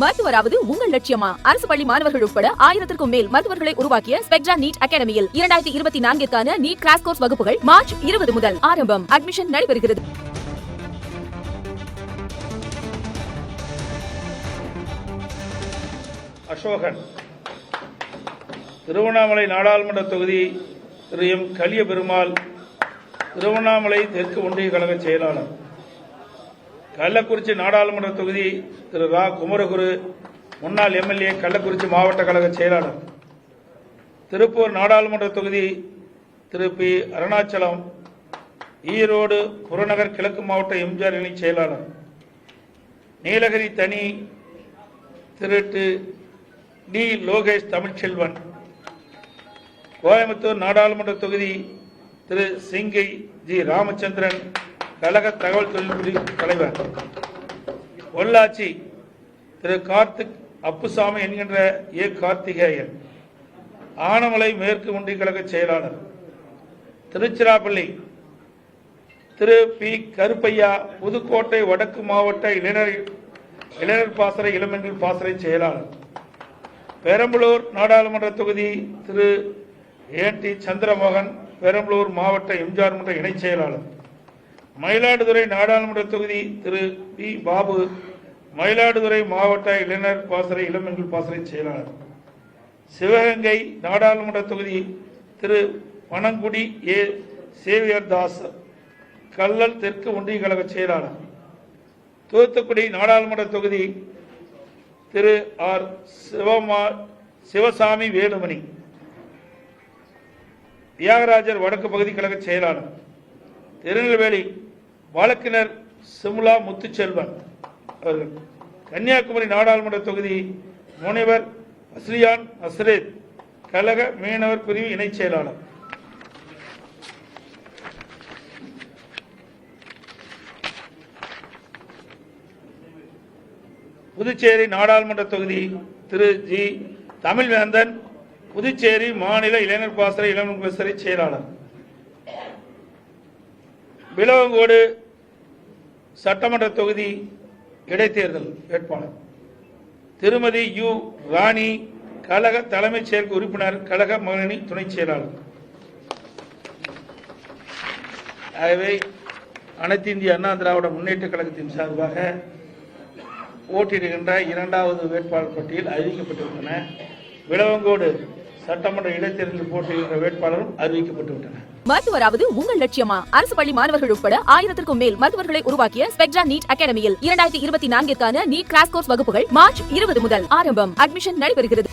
மருத்துவராவது உங்கள் லட்சியமா? அரசு பள்ளி மாணவர்கள் உட்பட 1000க்கும் மேல் மருத்துவர்களை உருவாக்கிய ஸ்பெக்ட்ரா நீட் அகாடமியில் 2024க்கான நீட் கிராஷ் கோர்ஸ் வகுப்புகள் மார்ச் 20 முதல் ஆரம்பம். அட்மிஷன் நடைபெறுகிறது. அசோகன் திருவண்ணாமலை நாடாளுமன்ற தொகுதி திரு எம் கலிய பெருமாள், திருவண்ணாமலை தெற்கு ஒன்றிய கழக செயலாளர். கள்ளக்குறிச்சி நாடாளுமன்ற தொகுதி திரு ரா குமரகுரு, முன்னாள் எம்எல்ஏ, கள்ளக்குறிச்சி மாவட்ட கழக செயலாளர். திருப்பூர் நாடாளுமன்ற தொகுதி திரு பி அருணாச்சலம், ஈரோடு புறநகர் கிழக்கு மாவட்ட எம்ஜிஆர் இணை செயலாளர். நீலகிரி தனி திரு டி லோகேஷ் தமிழ்ச்செல்வன். கோயம்புத்தூர் நாடாளுமன்ற தொகுதி திரு சிங்கை ஜி ராமச்சந்திரன், கழக தகவல் தொழில்நுட்ப தலைவர். பொள்ளாச்சி திரு கார்த்திக் அப்புசாமி என்கின்ற ஏ கார்த்திகேயன், ஆனமலை மேற்கு ஒன்றிய கழக செயலாளர். திருச்சிராப்பள்ளி திரு பி கருப்பையா, புதுக்கோட்டை வடக்கு மாவட்ட இளைஞர் பாசறை இளமென்கள் பாசறை செயலாளர். பெரம்பலூர் நாடாளுமன்ற தொகுதி திரு ஏன் டி சந்திரமோகன், பெரம்பலூர் மாவட்ட எம்ஜிஆர் மன்ற இணை செயலாளர். மயிலாடுதுறை நாடாளுமன்ற தொகுதி திரு பி பாபு, மயிலாடுதுறை மாவட்ட இளைஞர் பாசறை இளமென்கள் பாசறை செயலாளர். சிவகங்கை நாடாளுமன்ற தொகுதி திரு பனங்குடி ஏ சேவியர் தாஸ், கல்லல் தெற்கு ஒன்றிய கழக செயலாளர். தூத்துக்குடி நாடாளுமன்ற தொகுதி திரு ஆர் சிவசாமி வேலுமணி, தியாகராஜர் வடக்கு பகுதி கழக செயலாளர். திருநெல்வேலி வழக்கினர் சிமுலா முத்துச்செல்வன் அவர்கள். கன்னியாகுமரி நாடாளுமன்ற தொகுதி முனைவர் அஸ்ரியான் அஸ்ரேத், கழக மீனவர் பிரிவு இணை செயலாளர். புதுச்சேரி நாடாளுமன்ற தொகுதி திரு ஜி தமிழ்வேந்தன், புதுச்சேரி மாநில இளைஞர் பாசறை இளமென்கள் பாசறை செயலாளர். விலவங்கோடு சட்டமன்ற தொகுதி இடைத்தேர்தல் வேட்பாளர் திருமதி யு ராணி, கழக தலைமைச் செயற்குழு உறுப்பினர், கழக மகளிரணி துணை செயலாளர். ஆகவே அனைத்து இந்திய அண்ணா திராவிட முன்னேற்ற கழகத்தின் சார்பாக போட்டியிடுகின்ற இரண்டாவது வேட்பாளர் பட்டியல் அறிவிக்கப்பட்டுவிட்டன. விலவங்கோடு சட்டமன்ற இடைத்தேர்தலில் போட்டியிடுகின்ற வேட்பாளரும் அறிவிக்கப்பட்டுவிட்டன. மருத்துவராவது உங்கள் லட்சியமா? அரசு பள்ளி மாணவர்கள் உட்பட 1000க்கும் மேல் மருத்துவர்களை உருவாக்கிய ஸ்பெக்ட்ரா நீட் அகாடமியில் 2024க்கான நீட் கிராஷ் கோர்ஸ் வகுப்புகள் மார்ச் 20 முதல் ஆரம்பம். அட்மிஷன் நடைபெறுகிறது.